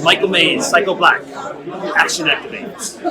Michael Mays, Psycho Black. Action activates.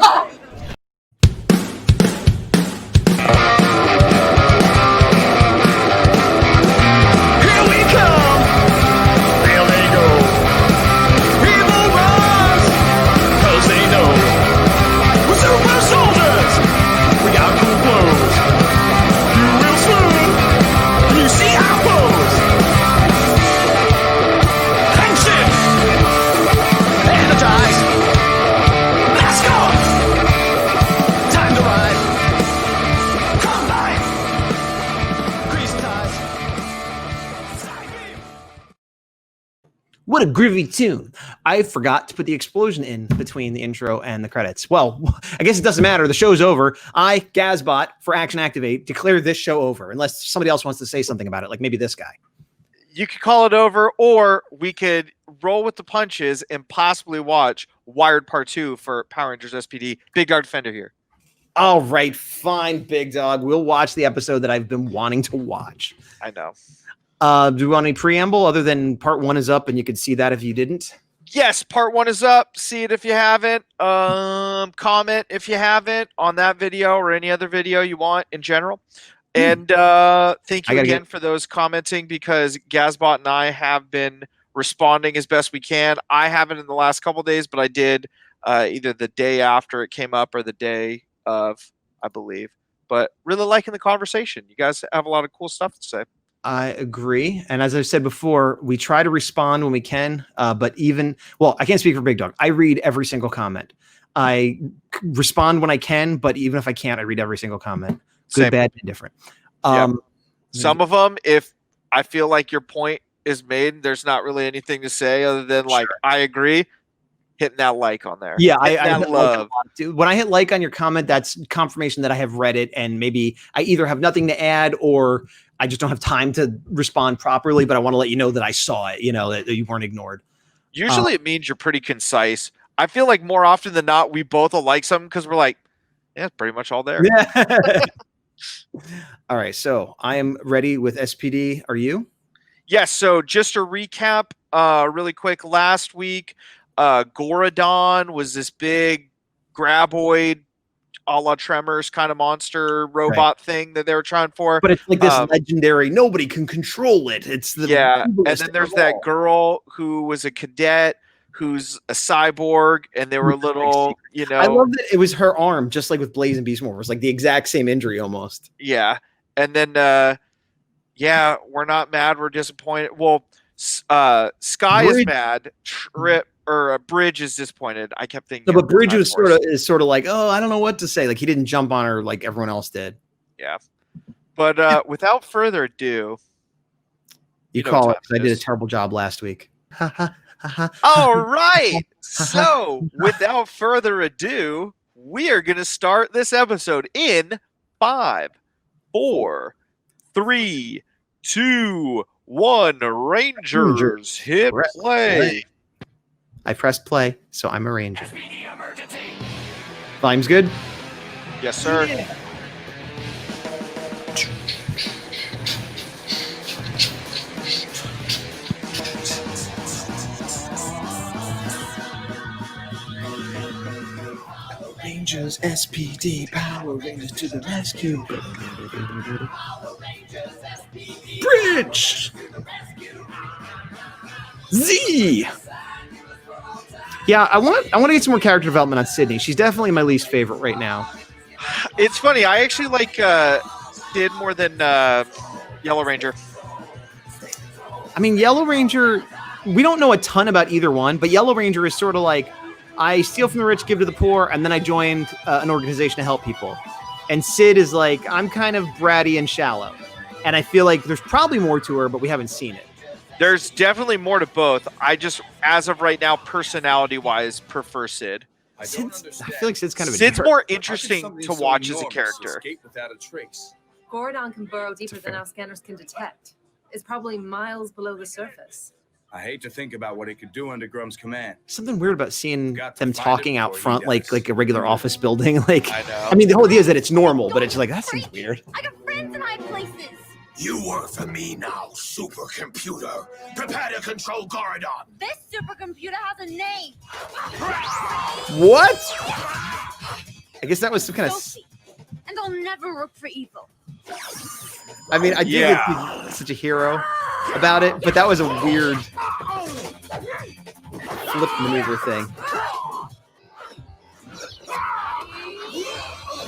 What a groovy tune. I forgot to put the explosion in between the intro and the credits. Well, I guess it doesn't matter. The show's over. I, Gazbot, for Action Activate, declare this show over, unless somebody else wants to say something about it, like maybe this guy. You could call it over, or we could roll with the punches and possibly watch Wired Part 2 for Power Rangers S.P.D. Big Dawg Defender here. All right, fine, Big Dog. We'll watch the episode that I've been wanting to watch. I know. Do we want any preamble other than part 1 is up and you could see that if you didn't? Yes, part 1 is up. See it if you haven't. Comment if you haven't on that video or any other video you want in general. And thank you again for those commenting, because Gazbot and I have been responding as best we can. I haven't in the last couple of days, but I did either the day after it came up or the day of, I believe. But really liking the conversation. You guys have a lot of cool stuff to say. I agree. And as I said before, we try to respond when we can. But I can't speak for Big Dog. I read every single comment. I respond when I can, but even if I can't, I read every single comment. Good, Same. Bad, and different. Some of them, if I feel like your point is made, there's not really anything to say other than like, I agree. Hitting that like on there. Yeah, I love. When I hit like on your comment, that's confirmation that I have read it, and maybe I either have nothing to add or I just don't have time to respond properly, but I want to let you know that I saw it, that you weren't ignored. Usually it means you're pretty concise. I feel like more often than not, we both will like something because we're like, yeah, it's pretty much all there. Yeah. All right, so I am ready with SPD. Are you? Yes, so just to recap really quick, last week, Gorodon was this big graboid a la Tremors kind of monster robot thing that they were trying for. But it's like this legendary, nobody can control it. It's the and then there's that girl who was a cadet who's a cyborg, and they were little, I love that it was her arm, just like with Blaze and Beast Morph. It was like the exact same injury almost. Yeah. And then we're not mad, we're disappointed. Well, Sky is mad. Bridge is disappointed. I kept thinking. No, but Bridge was sort of like, oh, I don't know what to say. Like he didn't jump on her like everyone else did. Yeah. But without further ado, you call it. I did a terrible job last week. All right. So without further ado, we are going to start this episode in 5, 4, 3, 2, 1. Rangers hit play. I pressed play, so I'm a Ranger. Volume's good? Yes, sir. Yeah. Rangers S.P.D. Power Rangers to the rescue. Bridge! Z! Yeah, I want to get some more character development on Sydney. She's definitely my least favorite right now. It's funny. I actually like Sid more than Yellow Ranger. I mean, Yellow Ranger, we don't know a ton about either one, but Yellow Ranger is sort of like, I steal from the rich, give to the poor, and then I joined an organization to help people. And Sid is like, I'm kind of bratty and shallow. And I feel like there's probably more to her, but we haven't seen it. There's definitely more to both. I just, as of right now, personality-wise, prefer Sid. I feel like Sid's kind of Sid's more interesting to watch as a character. Gorodon can burrow deeper than our scanners can detect. It's probably miles below the surface. I hate to think about what it could do under Grum's command. Something weird about seeing them talking out front like a regular office building. Like, I know. I mean, the whole idea is that it's normal, but it's like, that seems weird. I got friends in high places. You work for me now, supercomputer. Prepare to control Gorodon. This supercomputer has a name. What? I guess that was some kind of. Sophie. And I'll never work for evil. I mean, I do think he's such a hero about it, but that was a weird flip maneuver thing.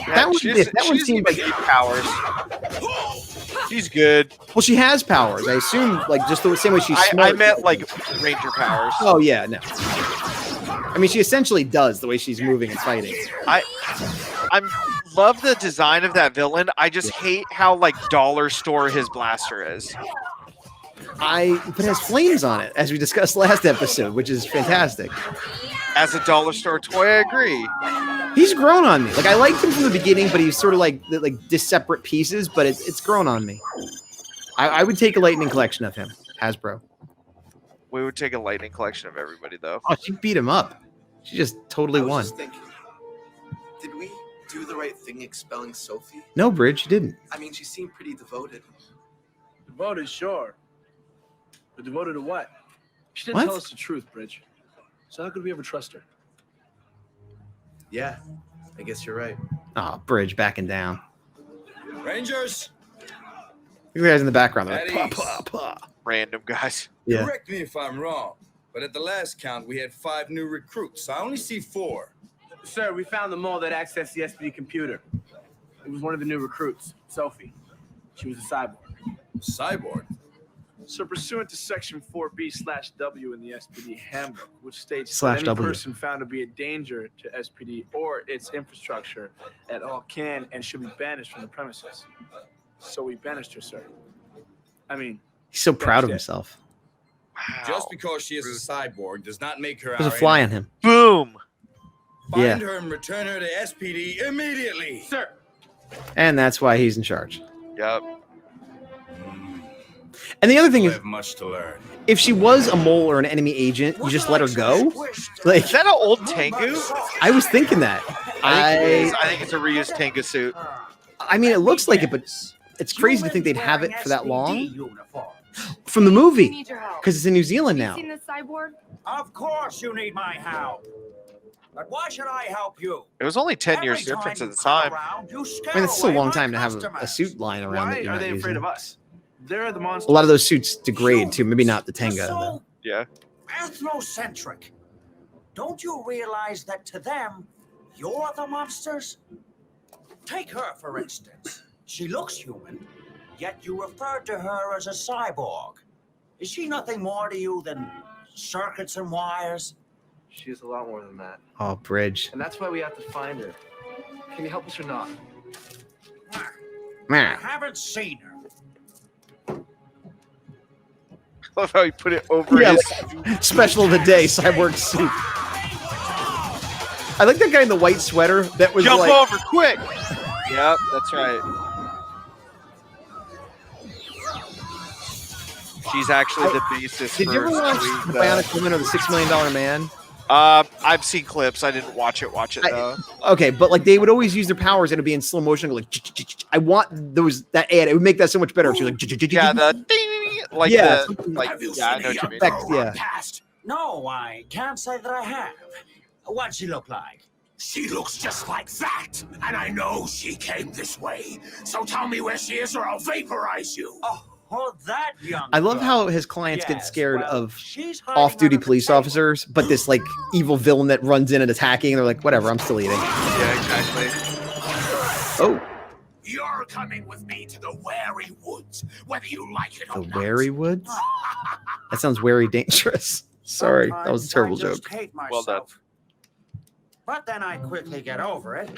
Yeah, That one seemed like powers. She's good. Well, she has powers. I assume, like, just the same way she's smart. I meant like Ranger powers. Oh yeah, no. I mean, she essentially does the way she's moving and fighting. I love the design of that villain. I just hate how like dollar store his blaster is. But it has flames on it, as we discussed last episode, which is fantastic. As a dollar store toy, I agree. He's grown on me. Like, I liked him from the beginning, but he's sort of like separate pieces. But it's grown on me. I would take a Lightning collection of him, Hasbro. We would take a Lightning collection of everybody, though. Oh, she beat him up. She just totally won. Just thinking, did we do the right thing expelling Sophie? No, Bridge, you didn't. I mean, she seemed pretty devoted. Devoted, sure. But devoted to what? She didn't What? tell us the truth, Bridge. So how could we ever trust her? Yeah, I guess you're right. Oh, Bridge backing down. Rangers, You guys in the background. They're At like, ease. pa, pa, pa. Random guys. Yeah. correct me if I'm wrong, but at the last count, we had 5 new recruits. I only see 4. Sir, we found the mole that accessed the S.P.D computer. It was one of the new recruits, Sophie. She was a cyborg. Cyborg. So pursuant to section 4B/W in the S.P.D handbook, which states Slash that any W. person found to be a danger to S.P.D or its infrastructure at all can and should be banished from the premises. So we banished her, sir. I mean, He's so proud of That's it. himself. Wow. Just because she is a cyborg does not make her There's a our fly on enemy. him. Boom. Find her and return her to SPD immediately. sir. And that's why he's in charge. Yep. And the other thing We is, have much to learn. if she was a mole or an enemy agent, you just let her go. Like, Is that an old Tengu? I was thinking that. I think it's a reused Tengu suit. I mean, it looks like it, but it's crazy to think they'd have it for that long. From the movie, Need your help. because it's in New Zealand now. You seen this cyborg? Of course you need my help. But why should I help you? It was only 10 years Every difference time at the you come time. around, you I scare mean, it's still a away long my time to have a customers. suit lying around that Why you're are not they using. afraid of us? They're the monsters. A lot of those suits degrade too. Maybe not the Tenga. You're though. so Yeah. ethnocentric. Don't you realize that to them, you're the monsters? Take her, for instance. She looks human, yet you refer to her as a cyborg. Is she nothing more to you than circuits and wires? She's a lot more than that. Oh, Bridge. And that's why we have to find her. Can you help us or not? I Meh. haven't seen her. I love how he put it over Yeah, his. Special of the day, cyborg suit. I like that guy in the white sweater. That was Jump like, over quick. Yep, that's right. She's actually the basis Did for you ever watch Zoe, The Bionic Woman or The $6 Million Man? I've seen clips. I didn't watch it though. Okay, but like they would always use their powers and it'd be in slow motion. Like, I want that ad. It would make that so much better. She was like, Yeah, the ding, like Yeah, the something like. Have you Yeah, I seen know a what you young mean. Effect, girl run yeah. past? No, I can't say that I have. What'd she look like? She looks just like that, and I know she came this way. So tell me where she is, or I'll vaporize you. Oh, that young. I love girl. how his clients get Yes, scared well, of she's hiding off-duty under the police table. officers, but this like evil villain that runs in and attacking, and they're like, whatever, I'm still eating. Yeah, exactly. Oh, You're coming with me to the Wary Woods, whether you like it or the not. Wary Woods? That sounds very dangerous. Sorry, that was a terrible Sometimes I joke. just hate Well done. myself. But then I quickly get over it.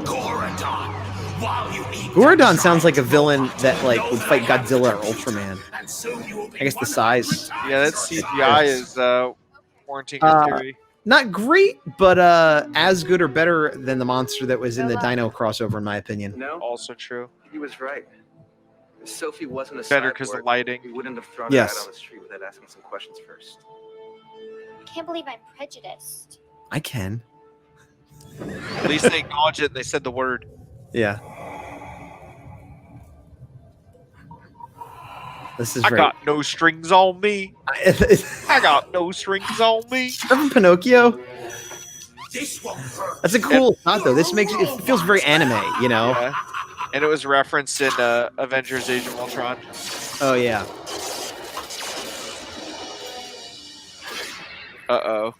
Gorodon, while you eat Gorodon sounds like a villain that like would fight Godzilla or Ultraman. and soon you will be I guess the one of size. Yeah, that CGI is warranting Uh, your theory. Not great, but as good or better than the monster that was in the Dino crossover, in my opinion. No, Also true. he was right. If Sophie wasn't a Better because the cyborg, lighting. we wouldn't have thrown Yes. her out on the street without asking some questions first. I can't believe I'm prejudiced. I can. At least they acknowledged it and they said the word. Yeah. This is I right. got no strings on me. I got no strings on me. Remember Pinocchio? This won't hurt. That's a cool shot, though. This makes it feels very anime, you know? Yeah. And it was referenced in Avengers Age of Ultron. Oh, yeah. Uh-oh.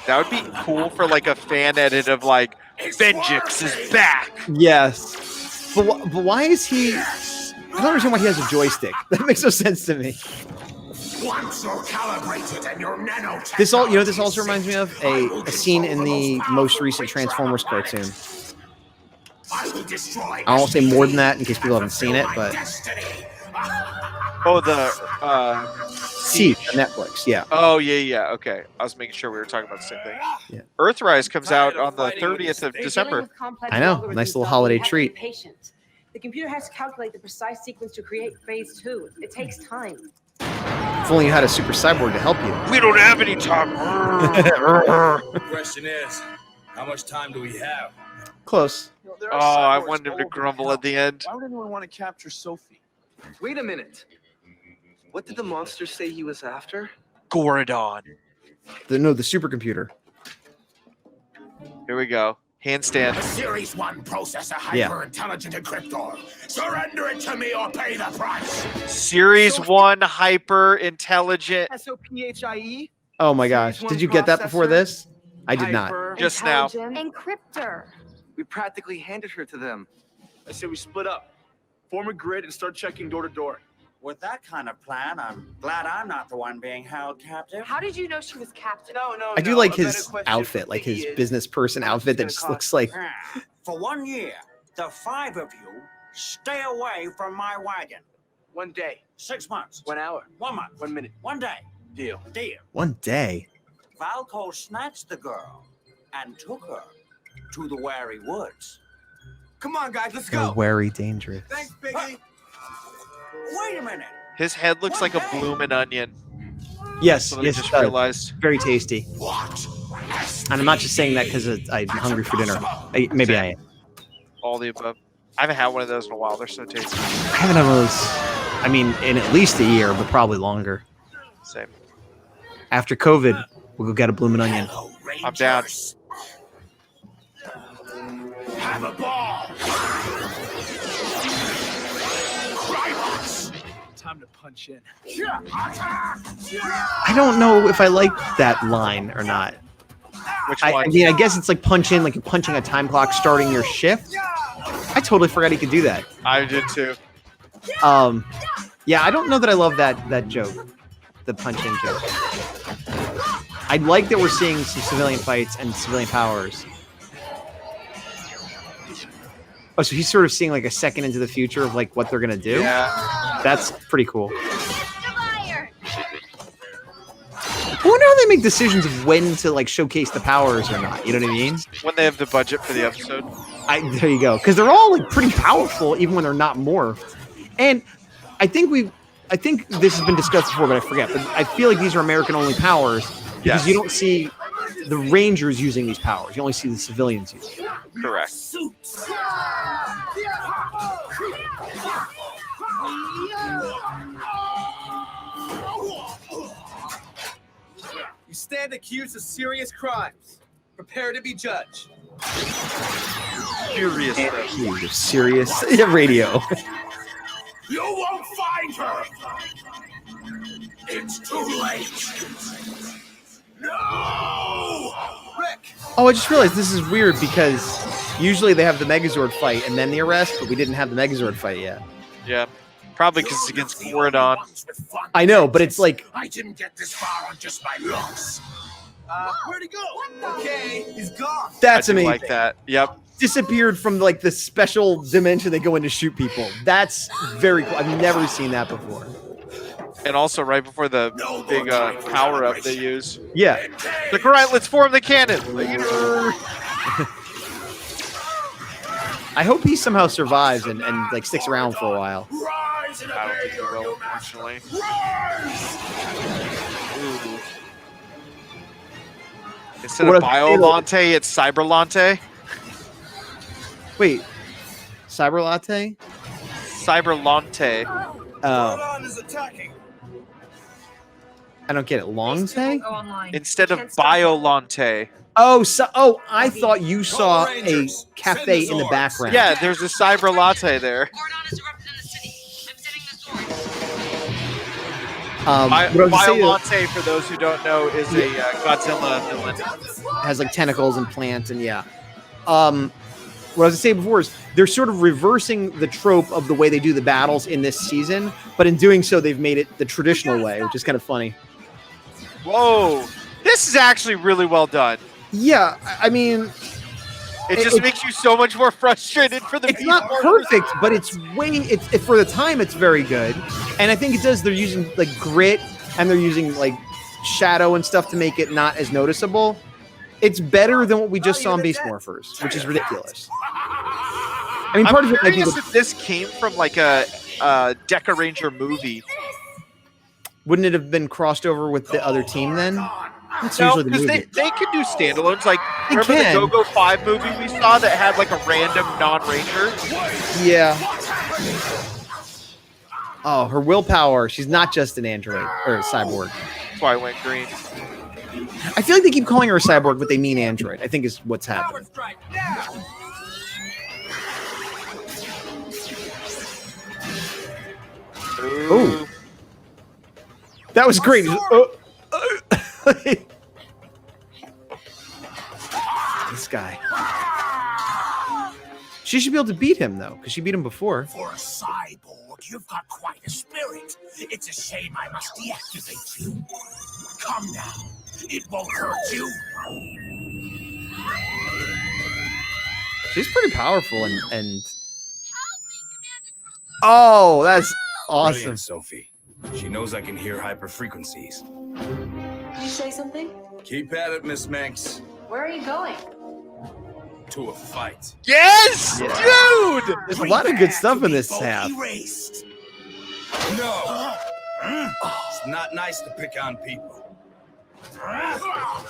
That would be cool for like a fan edit of like, Vengeance is back. Yes. But why is he... I don't understand why he has a joystick. That makes no sense to me. Once you're calibrated and your nanotech. This all, you know, this also reminds me of a scene in the most recent Transformers cartoon. I will destroy. I won't say more than that in case people haven't seen it, but Oh, the see on Netflix, yeah. Oh yeah. Okay, I was making sure we were talking about the same thing. Yeah. Earthrise comes out on the 30th of December. I know, nice little holiday treat. Patient. The computer has to calculate the precise sequence to create phase 2. It takes time. If only you had a super cyborg to help you. We don't have any time. The question is, how much time do we have? Close. There Oh, are I cyborgs wanted him to all over grumble hell. at the end. Why would anyone want to capture Sophie? Wait a minute. What did the monster say he was after? Gorodon. The supercomputer. Here we go. Handstand. A Series 1 processor Yeah. hyper-intelligent encryptor. Surrender it to me or pay the price. Series 1 hyper intelligent. SOPHIE? Oh my gosh. Series Did you one get that before processor? this? I did not. Hyper. Just now. Encryptor. We practically handed her to them. I say we split up, form a grid, and start checking door to door. With that kind of plan, I'm glad I'm not the one being held captive. How did you know she was captain? No. I do like his outfit, like his business person outfit that just looks like For 1 year, the 5 of you stay away from my wagon. 1 day, 6 months. 1 hour, 1 month. 1 minute. 1 day. Deal. Deal. one day. Valco snatched the girl and took her to the Wary Woods. Come on, guys, let's They're very dangerous. Thanks, Biggie. Wait a minute. His head looks like a bloomin' onion. Yes, Something I yes, just it does. realized. Very tasty. What? And I'm not just saying that because I'm hungry for dinner. Maybe I am. All the above. I haven't had one of those in a while. They're so tasty. I haven't had one of those, I mean, in at least a year, but probably longer. Same. After COVID, we'll go get a bloomin' onion. Hello, I'm down. Rangers. Have a ball. Climax. Time to punch in. I don't know if I like that line or not. Which I one? mean, I guess it's like punch in, like you're punching a time clock starting your shift. I totally forgot he could do that. I did too. Yeah, I don't know that I love that joke, the punch in joke. I like that we're seeing some civilian fights and civilian powers. Oh, so he's sort of seeing like a second into the future of like what they're gonna do. Yeah. That's pretty cool. Fire. I wonder how they make decisions of when to like showcase the powers or not. You know what I mean? When they have the budget for the episode. There you go. Because they're all like pretty powerful, even when they're not morphed. And I think this has been discussed before, but I forget. But I feel like these are American-only powers because Yes. you don't see the Rangers using these powers. You only see the civilians using them. Correct. You stand accused of serious crimes. Prepare to be judged. Furious. Huge, serious radio. You won't find her. It's too late. No. Rick! Oh, I just realized this is weird because usually they have the Megazord fight and then the arrest, but we didn't have the Megazord fight yet. Yeah. Probably because it's against Gorodon. I know, but it's like I didn't get this far on just my looks. Where'd he go? Okay, he's gone. that's I do amazing. like that. Yep. Disappeared from like the special dimension they go in to shoot people. That's very cool. I've never seen that before. And also right before the big power up they use. Yeah. Like, all right, let's form the cannon. I hope he somehow survives and like sticks around for a while. Rise and I don't obey think he your will, new master. unfortunately. Rise! Ooh. Instead What of if- Biolante, it's Cyberlante. Wait, Cyber Latte? Cyberlante. Oh, Gordon is attacking. I don't get it. Longte? Go online. Instead of Can't stop Biolante. Oh, I thought you saw a Rangers, cafe send in the the Zords. background. Yeah, there's a Cyberlatte there. Gordon is erupted in the city. I'm sending the Zords. What I was gonna say Biolante, for those who don't know, is a Godzilla villain. has like tentacles and plants and yeah. What I was gonna say before is they're sort of reversing the trope of the way they do the battles in this season, but in doing so, they've made it the traditional way, which is kind of funny. Whoa. This is actually really well done. Yeah, I mean, It just makes you so much more frustrated for the it's people. not perfect, but it's for the time, it's very good. And I think it does. They're using like grit and they're using like shadow and stuff to make it not as noticeable. It's better than what we just saw in Beast Morphers, which is ridiculous. I mean, part I'm of it might be curious if this came from like a Deca Ranger movie. wouldn't it have been crossed over with the other team then? That's No, usually the because movie. they could do standalones. Like, They remember can. the Go-Go 5 movie we saw that had like a random non-ranger? Yeah. Oh, her willpower. She's not just an android or a cyborg. That's why I went green. I feel like they keep calling her a cyborg, but they mean android. I think is what's happening. Ooh. That was great. This guy. She should be able to beat him though, because she beat him before. For a cyborg, you've got quite a spirit. It's a shame I must deactivate you. Come now. It won't hurt you. She's pretty powerful and oh, that's awesome. Brilliant, Sophie. She knows I can hear hyper frequencies. Can you say something? Keep at it, Miss Manx. Where are you going? To a fight. Yes, dude. There's a lot of good stuff in this tab. Erased. No. It's not nice to pick on people.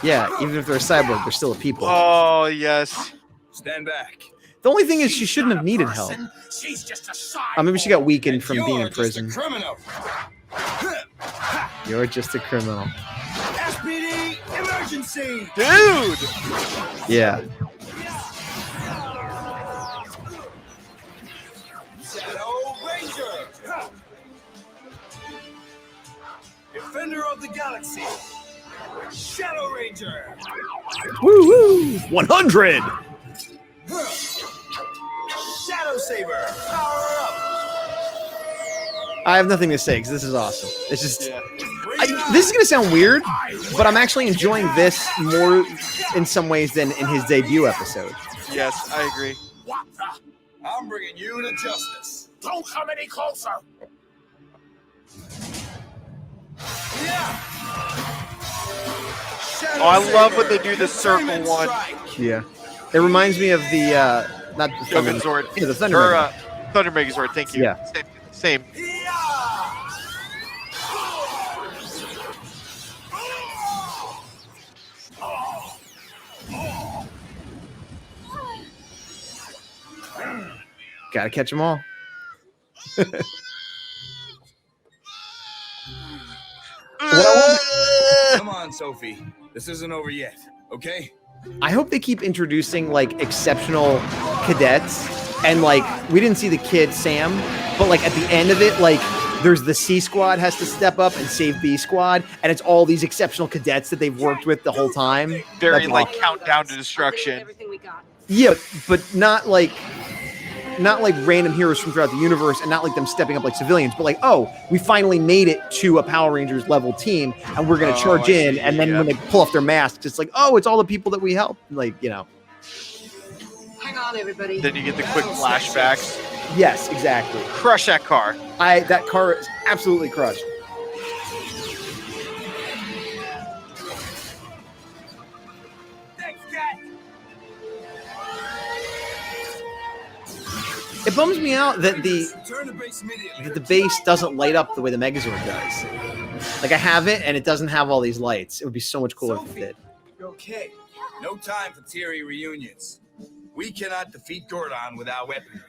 Yeah, even if they're a cyborg, they're still a people. Oh yes. Stand back. The only thing is she shouldn't have needed help. She's just a cyborg. Oh, maybe she got weakened from You're being in just prison. a criminal. You're just a criminal. S.P.D. emergency. Dude. Yeah. Shadow Ranger. Defender of the Galaxy. Shadow Ranger. Woo woo! 100. Shadow Saber. Power up. I have nothing to say because this is awesome. It's just Yeah. this is gonna sound weird, but I'm actually enjoying this more in some ways than in his debut episode. Yes, I agree. What the? I'm bringing you to justice. Don't come any closer. Yeah. Oh, I love when they do the circle one. Yeah, it reminds me of the not the Thunder, Shogun Zord. yeah, the Thunder. Or Thunder Megazord. Thank you. Yeah. Same. Gotta catch them all. Come on, Sophie. This isn't over yet, okay? I hope they keep introducing like exceptional cadets, and like we didn't see the kid Sam, but like at the end of it, like there's the C squad has to step up and save B squad, and it's all these exceptional cadets that they've worked with the whole time. Very That's like awesome. countdown to destruction. Everything we got. Yeah, but not like random heroes from throughout the universe, and not like them stepping up like civilians, but like, oh, we finally made it to a Power Rangers level team, and we're gonna charge I in, see, and then yeah. when they pull off their masks, it's like, oh, it's all the people that we helped, like, you know. Hang on, everybody. Then you get the quick flashbacks. Yes, exactly. Crush that car. That car is absolutely crushed. Thanks, Cat. It bums me out that Return to base immediately. the base doesn't light up the way the Megazord does. Like I have it, and it doesn't have all these lights. It would be so much cooler if it did. Okay. No time for teary reunions. We cannot defeat Gordon without weaponry.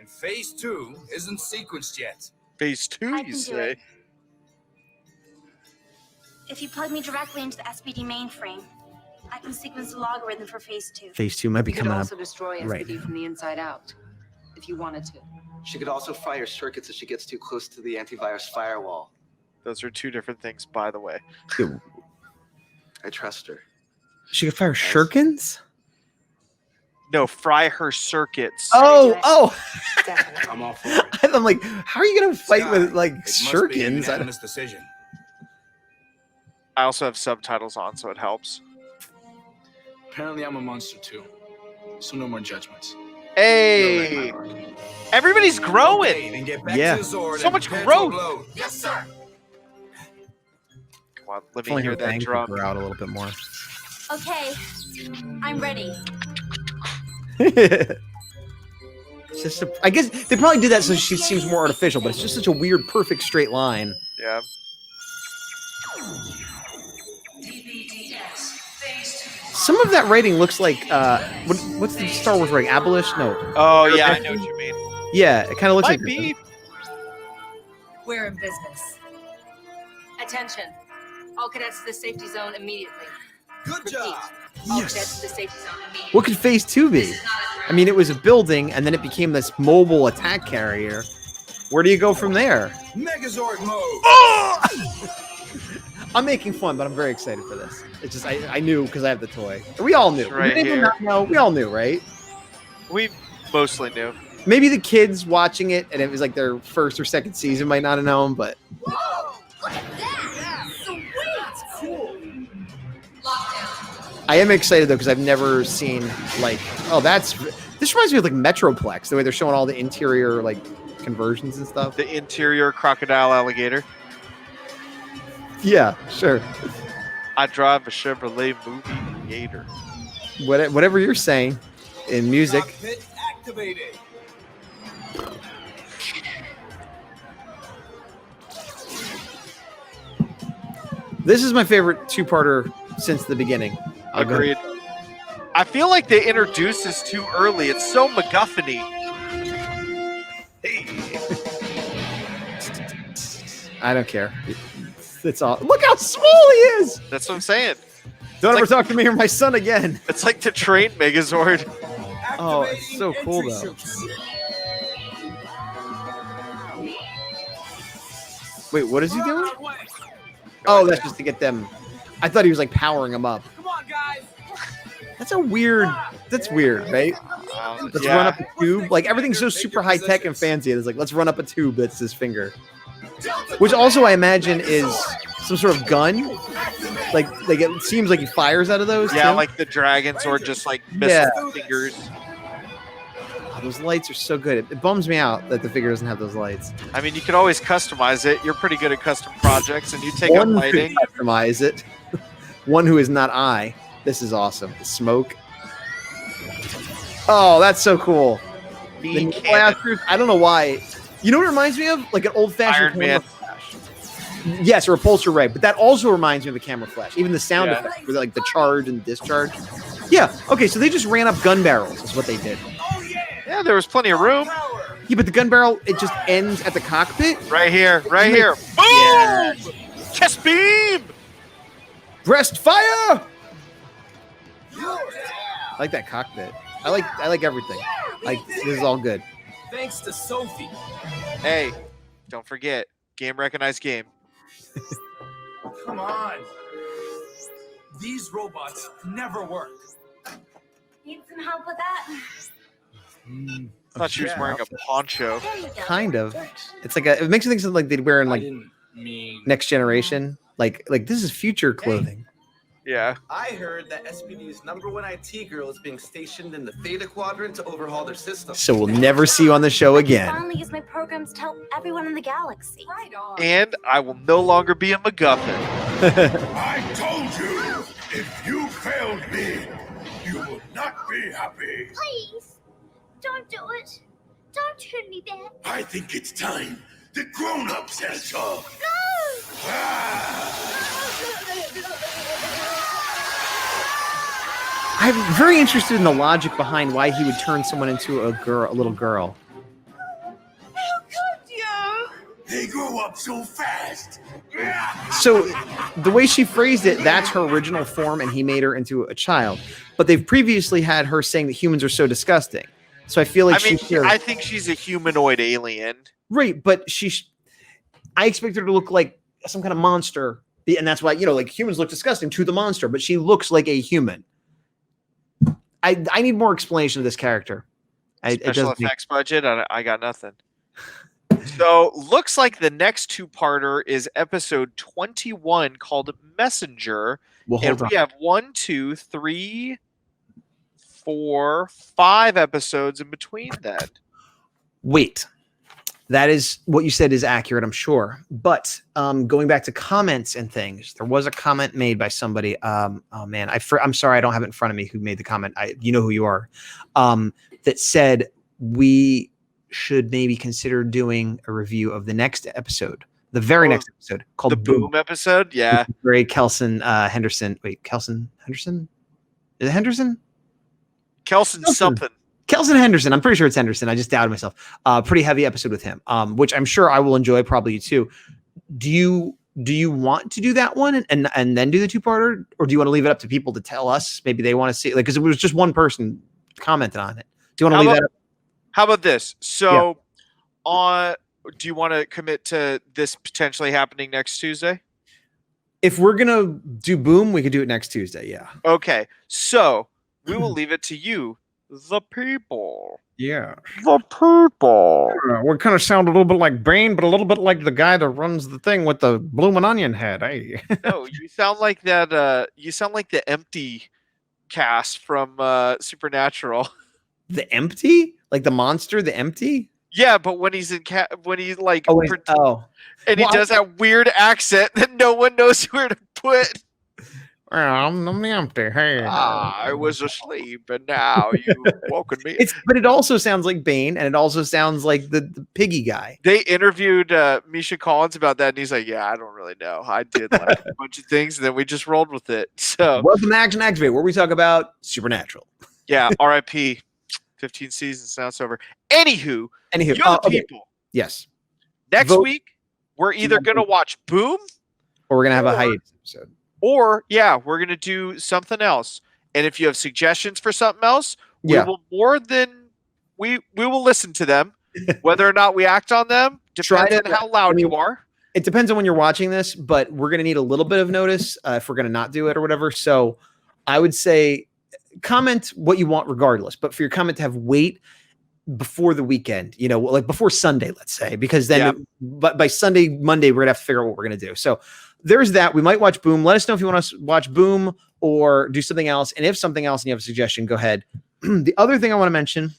And phase 2 isn't sequenced yet. Phase 2, I you can do say? it. If you plug me directly into the SPD mainframe, I can sequence the logarithm for phase 2. Phase 2 might be You could coming up. also destroy right SPD from the inside out, if you wanted to. She could also fire circuits if she gets too close to the antivirus firewall. Those are two different things, by the way. I trust her. She could fire shurikens? No, fry her circuits. Oh! Definitely. I'm all for it. I'm like, how are you gonna fight Scott, with like It must be a shurikens? unanimous decision. I also have subtitles on, so it helps. Apparently, I'm a monster too. So no more judgments. Hey! Everybody's growing! Okay, then get back Yeah. to the Zord So and much prepare to growth. upload. Yes, sir. Come on, let me Only hear her that bangs drum. her out a little bit more. Okay, I'm ready. It's just I guess they probably did that so she seems more artificial, but it's just such a weird, perfect straight line. Yeah. Some of that writing looks like what's the Star Wars writing? Abolish? No. Oh, yeah, I know what you mean. Yeah, it kind of looks Might like be. We're in business. Attention. All cadets to the safety zone immediately. Good job. All cadets to the safety zone immediately. What could phase 2 be? I mean, it was a building, and then it became this mobile attack carrier. Where do you go from there? Megazord mode. Oh! I'm making fun, but I'm very excited for this. It's just I knew because I have the toy. We all knew. It's right Did anyone here. not know? We all knew, right? We mostly knew. Maybe the kids watching it, and it was like their first or second season, might not have known, but Whoa! Look at that! Sweet! Cool. Lockdown. I am excited though because I've never seen like this reminds me of like Metroplex, the way they're showing all the interior like conversions and stuff. The interior crocodile alligator. Yeah, sure. I drive a Chevrolet Movie Gator. Whatever you're saying in music. Cockpit activated. This is my favorite two-parter since the beginning. I'll go- Agreed. I feel like they introduced this too early. It's so MacGuffin-y. I don't care. It's all. Look how small he is. That's what I'm saying. Don't ever like- talk to me or my son again. It's like the train Megazord. Oh, it's so Activating cool, entry though. suits. Wait, what is he doing? Oh, that's just to get them. I thought he was like powering them up. Come on, guys. That's a weird. That's weird, right? Let's run up a tube. Like everything's so super high tech and fancy. It's like let's run up a tube that's his finger, which also I imagine is some sort of gun. Like it seems like he fires out of those. Yeah, too. like the dragons or just like missile fingers. Oh, those lights are so good. It bums me out that the figure doesn't have those lights. I mean, you could always customize it. You're pretty good at custom projects, and you take up One lighting. could customize it. One who is not I. This is awesome. The smoke. Oh, that's so cool. The Bean nail cannon. blasters, I don't know why. You know what it reminds me of? Like an old-fashioned Iron Man. camera flash. Yes, a repulsor ray, but that also reminds me of a camera flash. Even the sound Yeah. effect, with like the charge and discharge. Yeah. Okay, so they just ran up gun barrels. Is what they did. Yeah, there was plenty of room. Yeah, but the gun barrel it just ends at the cockpit. Right here, right here. Boom! Yeah. Chest beam! Breast fire. I like that cockpit. I like everything. Like this is all good. Thanks to Sophie. Hey, don't forget, game recognized game. Come on. These robots never work. Need some help with that? I thought she was wearing a poncho. There you go. Kind of. It's like it makes you think something like they'd wear in I like didn't mean. Next Generation. Like this is future clothing. Yeah. I heard that SPD's #1 IT girl is being stationed in the Theta Quadrant to overhaul their system. So we'll never see you on the show I can again. finally use my programs to help everyone in the galaxy. Right on. And I will no longer be a MacGuffin. I told you, if you failed me, you would not be happy. Please, don't do it. Don't hurt me there. I think it's time the grown-ups had talk. I'm very interested in the logic behind why he would turn someone into a little girl. up so fast. So the way she phrased it, that's her original form, and he made her into a child. But they've previously had her saying that humans are so disgusting. So I feel like I think she's a humanoid alien. Right, but I expect her to look like some kind of monster, and that's why, like, humans look disgusting to the monster, but she looks like a human. I need more explanation of this character. Special effects budget, I got nothing. So looks like the next two-parter is episode 21 called Messenger. Well, and we have 1, 2, 3, 4, 5 episodes in between that. Wait. That is what you said is accurate, I'm sure. But going back to comments and things, there was a comment made by somebody. Oh man, I'm sorry, I don't have it in front of me. Who made the comment? You know who you are. That said we should maybe consider doing a review of the next episode, the very next episode, called the Boom episode. Yeah, very Kelson Henderson. Wait, Kelson Henderson? Is it Henderson? Kelson something. Kelson Henderson. I'm pretty sure it's Henderson. I just doubted myself. Pretty heavy episode with him, which I'm sure I will enjoy. Probably you too. Do you want to do that one and then do the two-parter, or do you want to leave it up to people to tell us? Maybe they want to see, like, because it was just one person commented on it. Do you want to leave that up? How about this? So, do you want to commit to this potentially happening next Tuesday? If we're gonna do Boom, we could do it next Tuesday. Yeah. Okay. So we will leave it to you, the people. Yeah. The people. We kind of sound a little bit like Bane, but a little bit like the guy that runs the thing with the bloomin' onion head. Hey. No, you sound like that. You sound like the Empty cast from Supernatural. The Empty? Like the monster, the Empty? Yeah, but when he's in when he's like, and he does that weird accent that no one knows where to put. I'm the Empty. Hey, I was asleep, and now you woken me. But it also sounds like Bane, and it also sounds like the piggy guy. They interviewed Misha Collins about that, and he's like, "Yeah, I don't really know. I did like a bunch of things, and then we just rolled with it." So, welcome to Action Activate, where we talk about Supernatural. Yeah, R.I.P. 15 seasons, now it's over. Anywho, you're the people. Yes. Next week, we're either going to watch Boom, or we're going to have a hiatus episode. Or, we're going to do something else. And if you have suggestions for something else, we will we will listen to them. Whether or not we act on them depends on how loud you are. It depends on when you're watching this, but we're going to need a little bit of notice if we're going to not do it or whatever. So I would say comment what you want regardless, but for your comment to have weight before the weekend, like before Sunday, let's say, because then but by Sunday, Monday, we're gonna have to figure out what we're gonna do. So there's that. We might watch Boom. Let us know if you want to watch Boom or do something else. And if something else and you have a suggestion, go ahead. The other thing I want to mention,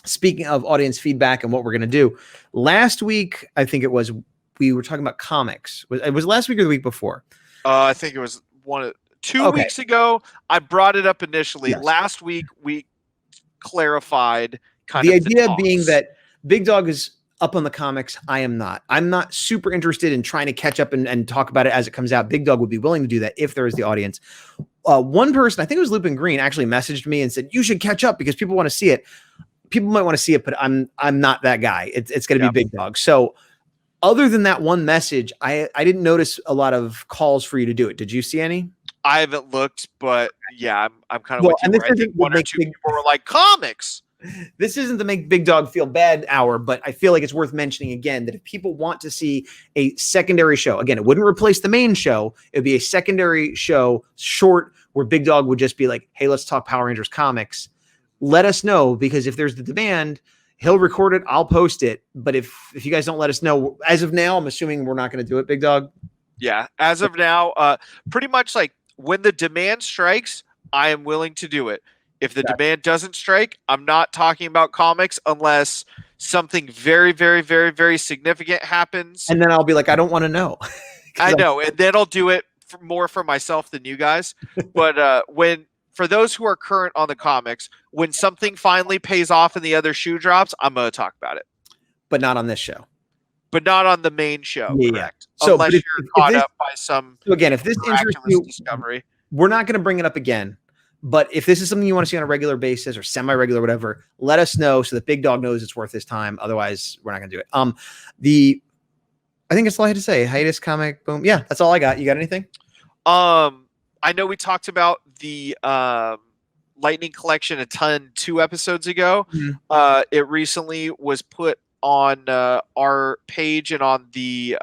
speaking of audience feedback and what we're gonna do, last week, I think it was, we were talking about comics. It was last week or the week before? I think it was 2 weeks ago. I brought it up initially. Yes. Last week we clarified the idea being that Big Dog is up on the comics. I am not. I'm not super interested in trying to catch up and talk about it as it comes out. Big Dog would be willing to do that if there is the audience. One person, I think it was Lupin Green, actually messaged me and said, you should catch up because people want to see it. People might want to see it, but I'm not that guy. It's going to be Big Dog. So other than that one message, I didn't notice a lot of calls for you to do it. Did you see any? I haven't looked, but yeah, I'm kind of with you. I think one or two people were like, comics. This isn't to make Big Dog feel bad hour, but I feel like it's worth mentioning again that if people want to see a secondary show, again, it wouldn't replace the main show. It would be a secondary show, short, where Big Dog would just be like, hey, let's talk Power Rangers comics. Let us know, because if there's the demand, he'll record it. I'll post it. But if you guys don't let us know, as of now, I'm assuming we're not going to do it, Big Dog. Yeah, as of now, pretty much like when the demand strikes, I am willing to do it. If the demand doesn't strike, I'm not talking about comics unless something very, very, very, very significant happens. And then I'll be like, I don't want to know. I know. And then I'll do it more for myself than you guys. But for those who are current on the comics, when something finally pays off and the other shoe drops, I'm going to talk about it. But not on this show. But not on the main show, correct? So, unless you're caught up by some. So again, if this interests you, discovery, we're not going to bring it up again. But if this is something you want to see on a regular basis or semi-regular, whatever, let us know so that Big Dog knows it's worth his time. Otherwise, we're not going to do it. I think that's all I had to say. Hiatus comic, boom. Yeah, that's all I got. You got anything? I know we talked about the Lightning Collection a ton 2 episodes ago. It recently was put on our page and on the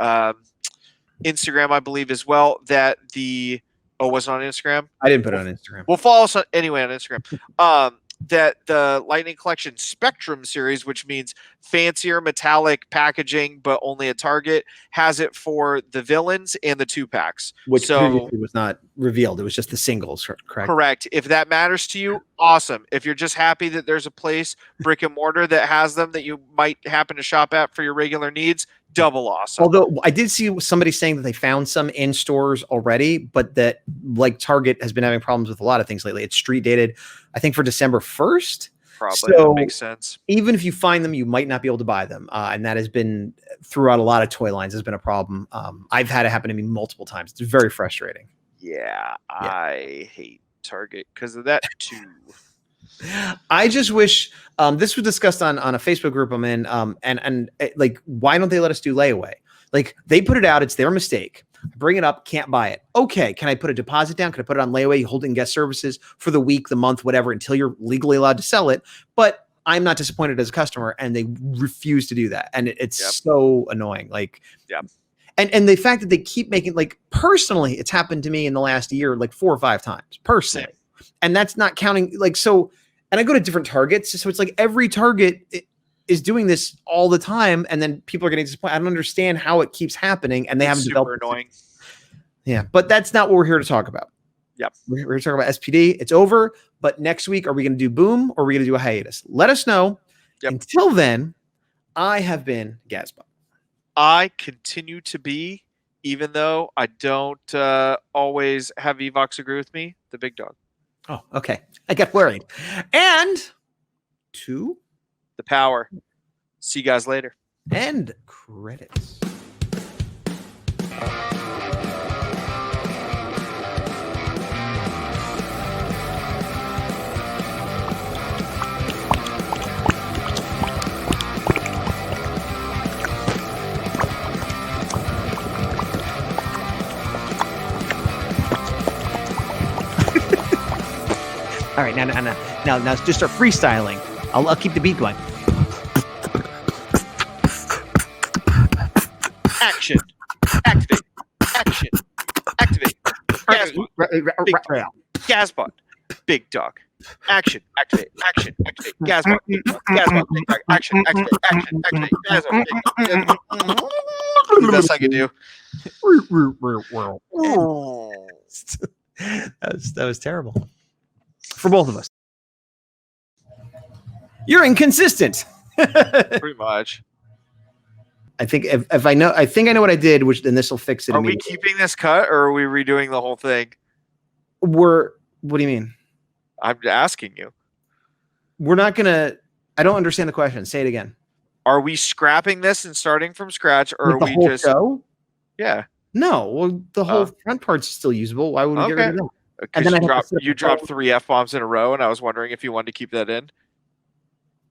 Instagram, I believe, as well. That the was it on Instagram? I didn't put it on Instagram. Well, follow us anyway on Instagram. That the Lightning Collection Spectrum series, which means fancier metallic packaging, but only at Target, has it for the villains and the 2-packs. Which previously was not revealed. It was just the singles, correct? Correct. If that matters to you, awesome. If you're just happy that there's a place, brick and mortar, that has them that you might happen to shop at for your regular needs, double awesome. Although I did see somebody saying that they found some in stores already, but that like Target has been having problems with a lot of things lately. It's street dated, I think, for December 1st. Probably. So that makes sense. Even if you find them, you might not be able to buy them. And that has been throughout a lot of toy lines has been a problem. I've had it happen to me multiple times. It's very frustrating. Yeah. I hate Target because of that too. I just wish this was discussed on a Facebook group I'm in. And like, why don't they let us do layaway? Like, they put it out. It's their mistake. Bring it up. Can't buy it. Okay. Can I put a deposit down? Can I put it on layaway? You hold it in guest services for the week, the month, whatever, until you're legally allowed to sell it. But I'm not disappointed as a customer, and they refuse to do that. And it's so annoying. Like, and the fact that they keep making, like, personally, it's happened to me in the last year, like 4 or 5 times personally. And that's not counting, like, so, and I go to different Targets. So it's like every Target is doing this all the time. And then people are getting disappointed. I don't understand how it keeps happening. And they haven't developed. Annoying. Yeah. But that's not what we're here to talk about. Yep. We're here to talk about SPD. It's over. But next week, are we going to do Boom or are we going to do a hiatus? Let us know. Yep. Until then, I have been Gazbot. I continue to be, even though I don't always have Evox agree with me, the big dog. Oh, okay. I got worried. And 2, the power. See you guys later. And credits. All right, now just start freestyling. I'll keep the beat going. Action. Activate. Action. Activate. Gazbot. Gazbot. Big dog. Action. Activate. Action. Activate. Gazbot. Big dog. Gazbot. Big dog. Action. Activate. Action. Activate. Gazbot. Big dog. The best I can do. That was terrible. For both of us. You're inconsistent. Pretty much. I think if I know, I think I know what I did, which then this will fix it. Are we keeping this cut or are we redoing the whole thing? What do you mean? I'm asking you. We're not gonna. I don't understand the question. Say it again. Are we scrapping this and starting from scratch, or Like are the we whole just? show? Yeah. No. Well, the whole front part's still usable. Why would we get rid of that? And then you dropped 3 F-bombs in a row, and I was wondering if you wanted to keep that in.